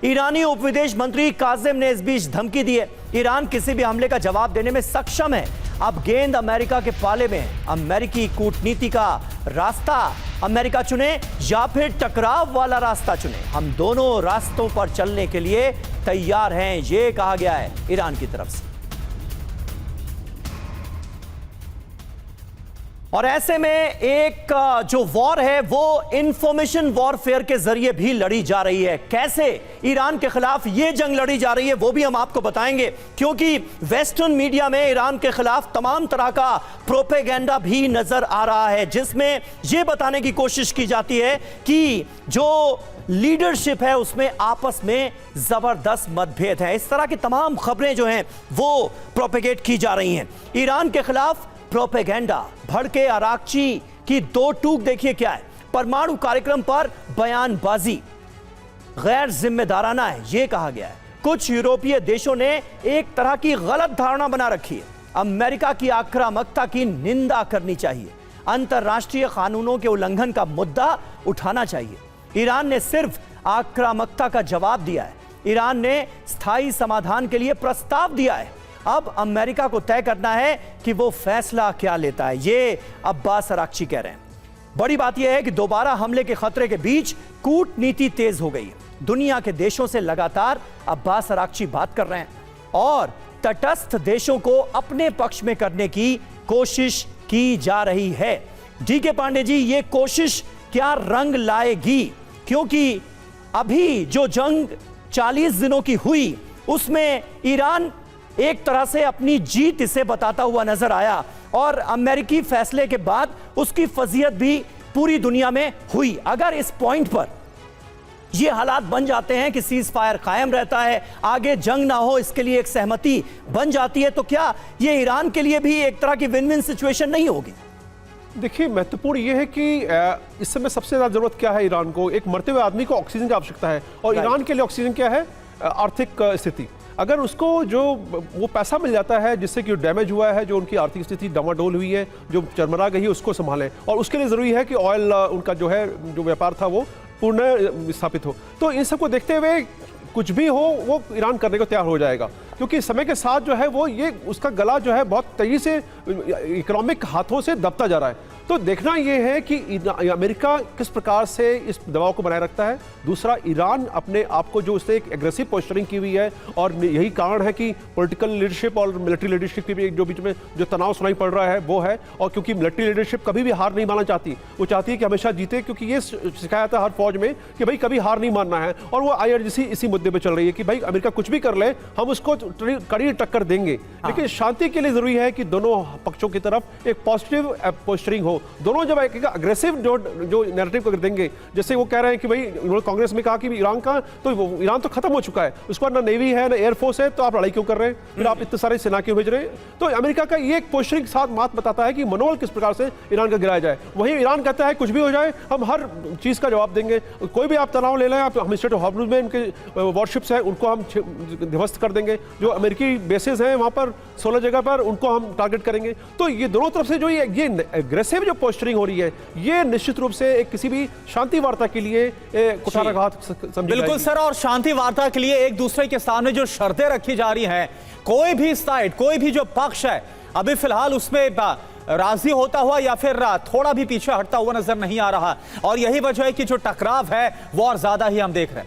ईरानी उप विदेश मंत्री कासिम ने इस बीच धमकी दी है। ईरान किसी भी हमले का जवाब देने में सक्षम है। अब गेंद अमेरिका के पाले में है। अमेरिकी कूटनीति का रास्ता अमेरिका चुने या फिर टकराव वाला रास्ता चुने, हम दोनों रास्तों पर चलने के लिए तैयार हैं, यह कहा गया है ईरान की तरफ से। और ऐसे में एक जो वॉर है वो इंफॉर्मेशन वॉरफेयर के जरिए भी लड़ी जा रही है। कैसे ईरान के खिलाफ ये जंग लड़ी जा रही है वो भी हम आपको बताएंगे, क्योंकि वेस्टर्न मीडिया में ईरान के खिलाफ तमाम तरह का प्रोपेगेंडा भी नजर आ रहा है, जिसमें यह बताने की कोशिश की जाती है कि जो लीडरशिप है उसमें आपस में जबरदस्त मतभेद है। इस तरह की तमाम खबरें जो हैं वो प्रोपेगेट की जा रही हैं। ईरान के खिलाफ प्रोपेगेंडा, भड़के आराकची की दो टूक देखिए क्या है। परमाणु कार्यक्रम पर बयानबाजी गैर जिम्मेदाराना है, यह कहा गया है। कुछ यूरोपीय देशों ने एक तरह की गलत धारणा बना रखी है। अमेरिका की आक्रामकता की निंदा करनी चाहिए, अंतर्राष्ट्रीय कानूनों के उल्लंघन का मुद्दा उठाना चाहिए। ईरान ने सिर्फ आक्रामकता का जवाब दिया है। ईरान ने स्थायी समाधान के लिए प्रस्ताव दिया है। अब अमेरिका को तय करना है कि वो फैसला क्या लेता है, ये अब्बास अराक्ची कह रहे हैं। बड़ी बात यह है कि दोबारा हमले के खतरे के बीच कूटनीति तेज हो गई है। दुनिया के देशों से लगातार अब्बास अराक्ची बात कर रहे हैं और तटस्थ देशों को अपने पक्ष में करने की कोशिश की जा रही है। डीके पांडे जी, ये कोशिश क्या रंग लाएगी? क्योंकि अभी जो जंग 40 दिनों की हुई उसमें ईरान एक तरह से अपनी जीत इसे बताता हुआ नजर आया और अमेरिकी फैसले के बाद उसकी फजीयत भी पूरी दुनिया में हुई। अगर इस पॉइंट पर यह हालात बन जाते हैं कि सीज फायर कायम रहता है, आगे जंग ना हो, इसके लिए एक सहमति बन जाती है, तो क्या यह ईरान के लिए भी एक तरह की विन विन सिचुएशन नहीं होगी? देखिए, महत्वपूर्ण यह है कि इस समय सबसे ज्यादा जरूरत क्या है ईरान को? एक मरते हुए आदमी को ऑक्सीजन की आवश्यकता है और ईरान के लिए ऑक्सीजन क्या है? आर्थिक स्थिति। अगर उसको जो वो पैसा मिल जाता है जिससे कि डैमेज हुआ है, जो उनकी आर्थिक स्थिति डमाडोल हुई है, जो चरमरा गई है, उसको संभालें। और उसके लिए ज़रूरी है कि ऑयल उनका जो है, जो व्यापार था वो पूर्ण स्थापित हो। तो इन सबको देखते हुए कुछ भी हो वो ईरान करने को तैयार हो जाएगा, क्योंकि समय के साथ जो है वो ये उसका गला जो है बहुत तेजी से इकोनॉमिक हाथों से दबता जा रहा है। तो देखना यह है कि अमेरिका किस प्रकार से इस दबाव को बनाए रखता है। दूसरा, ईरान अपने आप को जो उसने एक एग्रेसिव पोस्चरिंग की हुई है और यही कारण है कि पॉलिटिकल लीडरशिप और मिलिट्री लीडरशिप की भी जो बीच में जो तनाव सुनाई पड़ रहा है वो है। और क्योंकि मिलिट्री लीडरशिप कभी भी हार नहीं मानना चाहती, वो चाहती है कि हमेशा जीते, क्योंकि ये सिखाया था हर फौज में कि भाई कभी हार नहीं मानना है। और वो IRGC इसी मुद्दे पर चल रही है कि भाई अमेरिका कुछ भी कर ले, हम उसको कड़ी टक्कर देंगे। लेकिन शांति के लिए जरूरी है कि दोनों पक्षों की तरफ एक पॉजिटिव पोस्चरिंग हो। दोनों जब एक अग्रेसिव जो नैरेटिव कर देंगे, जैसे वो कह रहे हैं कि भाई उन्होंने कांग्रेस में कहा कि ईरान का तो ईरान तो खत्म हो चुका है, उसके बाद ना नेवी है ना एयरफोर्स है, तो आप लड़ाई क्यों कर रहे हैं? फिर आप इतने सारे सेना क्यों भेज रहे हैं? तो अमेरिका का ये एक पोस्चरिंग के साथ बात बताता है कि मनोबल किस प्रकार से ईरान का गिराया जाए। वहीं ईरान कहता है कुछ भी हो जाए हम हर चीज का जवाब देंगे, कोई भी आप तनाव ले लें, आप हम स्ट्रेट ऑफ हॉर्मुज में उनके वॉरशिप्स हैं उनको हम ध्वस्त कर देंगे, जो अमेरिकी बेसेस हैं वहां पर 16 जगह पर उनको हम टारगेट करेंगे। तो ये दोनों तरफ से जो ये एग्रेसिव जो पोस्चरिंग हो रही है, ये निश्चित रूप से एक किसी भी शांति वार्ता के लिए कुठाराघात समझी बिल्कुल जाएगी। सर, और शांति वार्ता के लिए एक दूसरे के सामने जो शर्तें रखी जा रही हैं, कोई भी साइड, कोई भी जो पक्ष है अभी फिलहाल उसमें राजी होता हुआ या फिर थोड़ा भी पीछे हटता हुआ नजर नहीं आ रहा। और यही वजह है कि जो टकराव है वो और ज्यादा ही हम देख रहे हैं।